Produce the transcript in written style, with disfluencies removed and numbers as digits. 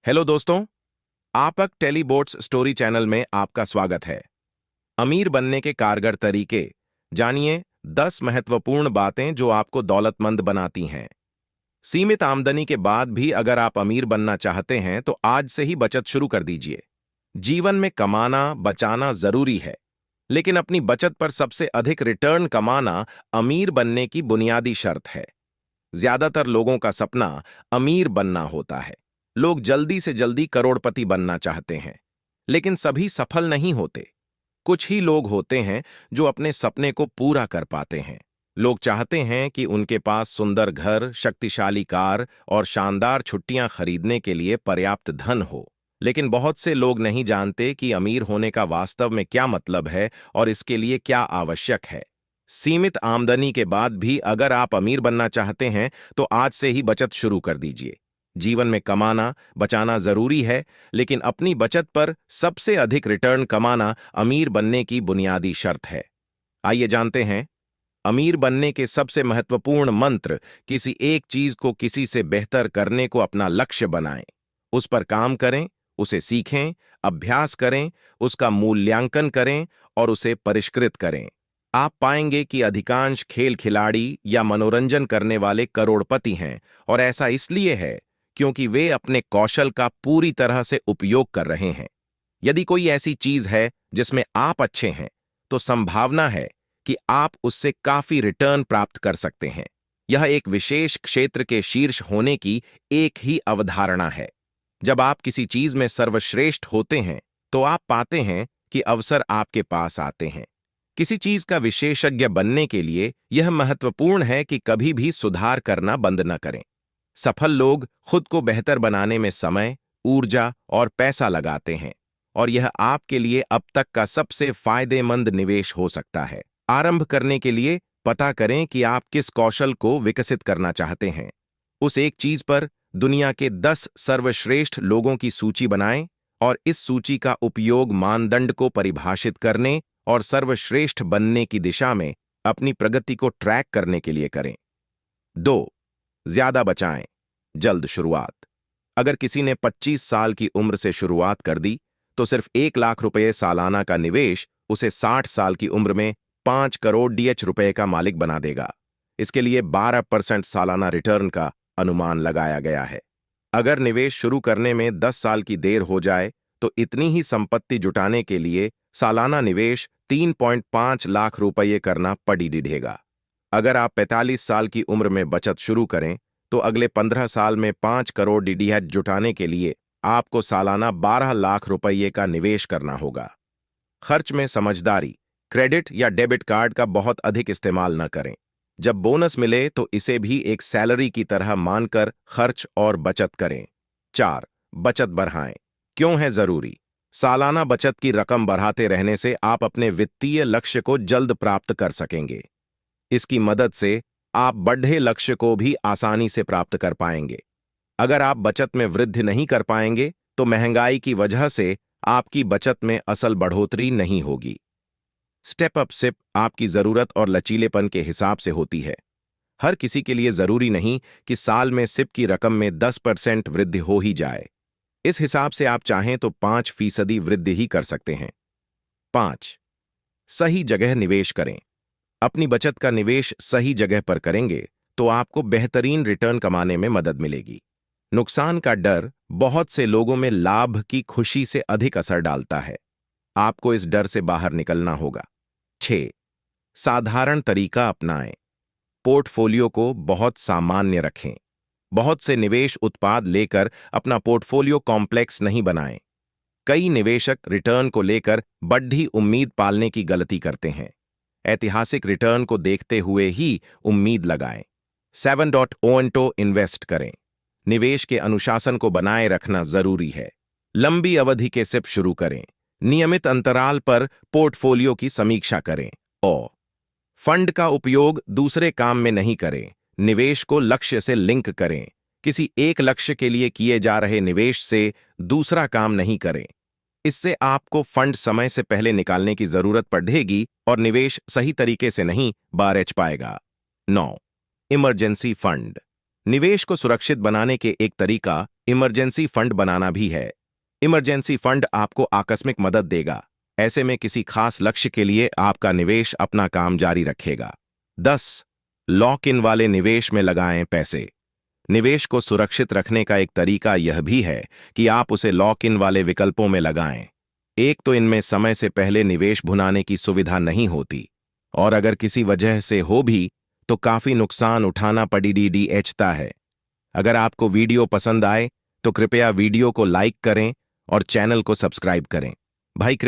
Hello दोस्तों, आपक टेलीबोट्स story channel में आपका स्वागत है। अमीर बनने के कारगर तरीके जानिए 10 महत्वपूर्ण बातें जो आपको दौलतमंद बनाती हैं। सीमित आमदनी के बाद भी अगर आप अमीर बनना चाहते हैं तो आज से ही बचत शुरू कर दीजिए। जीवन में कमाना बचाना जरूरी है, लेकिन अपनी बचत पर सबसे अधिक रिटर्न कमाना अमीर बनने की बुनियादी शर्त है। ज्यादातर लोगों का सपना अमीर बनना होता है। लोग जल्दी से जल्दी करोड़पति बनना चाहते हैं, लेकिन सभी सफल नहीं होते। कुछ ही लोग होते हैं जो अपने सपने को पूरा कर पाते हैं। लोग चाहते हैं कि उनके पास सुंदर घर, शक्तिशाली कार और शानदार छुट्टियां खरीदने के लिए पर्याप्त धन हो। लेकिन बहुत से लोग नहीं जानते कि अमीर होने का वास्तव में क्या मतलब है और इसके लिए क्या आवश्यक है। सीमित आमदनी के बाद भी अगर आप अमीर बनना चाहते हैं तो आज से ही बचत शुरू कर दीजिए। जीवन में कमाना बचाना जरूरी है, लेकिन अपनी बचत पर सबसे अधिक रिटर्न कमाना अमीर बनने की बुनियादी शर्त है। आइए जानते हैं अमीर बनने के सबसे महत्वपूर्ण मंत्र। किसी एक चीज को किसी से बेहतर करने को अपना लक्ष्य बनाएं। उस पर काम करें, उसे सीखें, अभ्यास करें, उसका मूल्यांकन करें और उसे परिष्कृत करें। आप पाएंगे कि अधिकांश खेल खिलाड़ी या मनोरंजन करने वाले करोड़पति हैं, और ऐसा इसलिए है क्योंकि वे अपने कौशल का पूरी तरह से उपयोग कर रहे हैं। यदि कोई ऐसी चीज है जिसमें आप अच्छे हैं, तो संभावना है कि आप उससे काफी रिटर्न प्राप्त कर सकते हैं। यह एक विशेष क्षेत्र के शीर्ष होने की एक ही अवधारणा है। जब आप किसी चीज में सर्वश्रेष्ठ होते हैं, तो आप पाते हैं कि अवसर आपके पास आते हैं। किसी चीज का विशेषज्ञ बनने के लिए यह महत्वपूर्ण है कि कभी भी सुधार करना बंद न करें। सफल लोग खुद को बेहतर बनाने में समय, ऊर्जा और पैसा लगाते हैं, और यह आपके लिए अब तक का सबसे फायदेमंद निवेश हो सकता है। आरंभ करने के लिए पता करें कि आप किस कौशल को विकसित करना चाहते हैं। उस एक चीज पर दुनिया के 10 सर्वश्रेष्ठ लोगों की सूची बनाएं और इस सूची का उपयोग मानदंड को परिभाषित करने और सर्वश्रेष्ठ बनने की दिशा में अपनी प्रगति को ट्रैक करने के लिए करें। 2. ज्यादा बचाएं, जल्द शुरुआत। अगर किसी ने 25 साल की उम्र से शुरुआत कर दी, तो सिर्फ 1 लाख रुपए सालाना का निवेश उसे 60 साल की उम्र में 5 करोड़ डीएच रुपए का मालिक बना देगा। इसके लिए 12% सालाना रिटर्न का अनुमान लगाया गया है। अगर निवेश शुरू करने में 10 साल की देर हो जाए, तो इतनी ही संपत्ति जुटाने के लिए सालाना निवेश 3.5 लाख रुपये करना पड़ी डिढ़ेगा। अगर आप 45 साल की उम्र में बचत शुरू करें, तो अगले 15 साल में 5 करोड़ डीडीएच जुटाने के लिए आपको सालाना 12 लाख रुपये का निवेश करना होगा। खर्च में समझदारी। क्रेडिट या डेबिट कार्ड का बहुत अधिक इस्तेमाल न करें। जब बोनस मिले तो इसे भी एक सैलरी की तरह मानकर खर्च और बचत करें। 4. बचत बढ़ाएं। क्यों है जरूरी? सालाना बचत की रकम बढ़ाते रहने से आप अपने वित्तीय लक्ष्य को जल्द प्राप्त कर सकेंगे। इसकी मदद से आप बढ़े लक्ष्य को भी आसानी से प्राप्त कर पाएंगे। अगर आप बचत में वृद्धि नहीं कर पाएंगे, तो महंगाई की वजह से आपकी बचत में असल बढ़ोतरी नहीं होगी। स्टेप अप सिप आपकी जरूरत और लचीलेपन के हिसाब से होती है। हर किसी के लिए जरूरी नहीं कि साल में सिप की रकम में 10% वृद्धि हो ही जाए। इस हिसाब से आप चाहें तो 5% वृद्धि ही कर सकते हैं। 5. सही जगह निवेश करें। अपनी बचत का निवेश सही जगह पर करेंगे तो आपको बेहतरीन रिटर्न कमाने में मदद मिलेगी। नुकसान का डर बहुत से लोगों में लाभ की खुशी से अधिक असर डालता है। आपको इस डर से बाहर निकलना होगा। 6. साधारण तरीका अपनाएं। पोर्टफोलियो को बहुत सामान्य रखें। बहुत से निवेश उत्पाद लेकर अपना पोर्टफोलियो कॉम्प्लेक्स नहीं बनाएं। कई निवेशक रिटर्न को लेकर बढ़ी उम्मीद पालने की गलती करते हैं। ऐतिहासिक रिटर्न को देखते हुए ही उम्मीद लगाएं। 7. इन्वेस्ट करें। निवेश के अनुशासन को बनाए रखना जरूरी है। लंबी अवधि के सिप शुरू करें। नियमित अंतराल पर पोर्टफोलियो की समीक्षा करें। और फंड का उपयोग दूसरे काम में नहीं करें। निवेश को लक्ष्य से लिंक करें। किसी एक लक्ष्य के लिए किए जा रहे निवेश से दूसरा काम नहीं करें। इससे आपको फंड समय से पहले निकालने की जरूरत पड़ेगी और निवेश सही तरीके से नहीं बच पाएगा। 9. Emergency fund. निवेश को सुरक्षित बनाने के एक तरीका इमरजेंसी फंड बनाना भी है। इमरजेंसी फंड आपको आकस्मिक मदद देगा। ऐसे में किसी खास लक्ष्य के लिए आपका निवेश अपना काम जारी रखेगा। 10. लॉक इन वाले निवेश में लगाएं पैसे। निवेश को सुरक्षित रखने का एक तरीका यह भी है कि आप उसे लॉक इन वाले विकल्पों में लगाएं। एक तो इनमें समय से पहले निवेश भुनाने की सुविधा नहीं होती, और अगर किसी वजह से हो भी तो काफी नुकसान उठाना पड़ता है। अगर आपको वीडियो पसंद आए तो कृपया वीडियो को लाइक करें और चैनल को सब्सक्राइब करें। भाई कृपया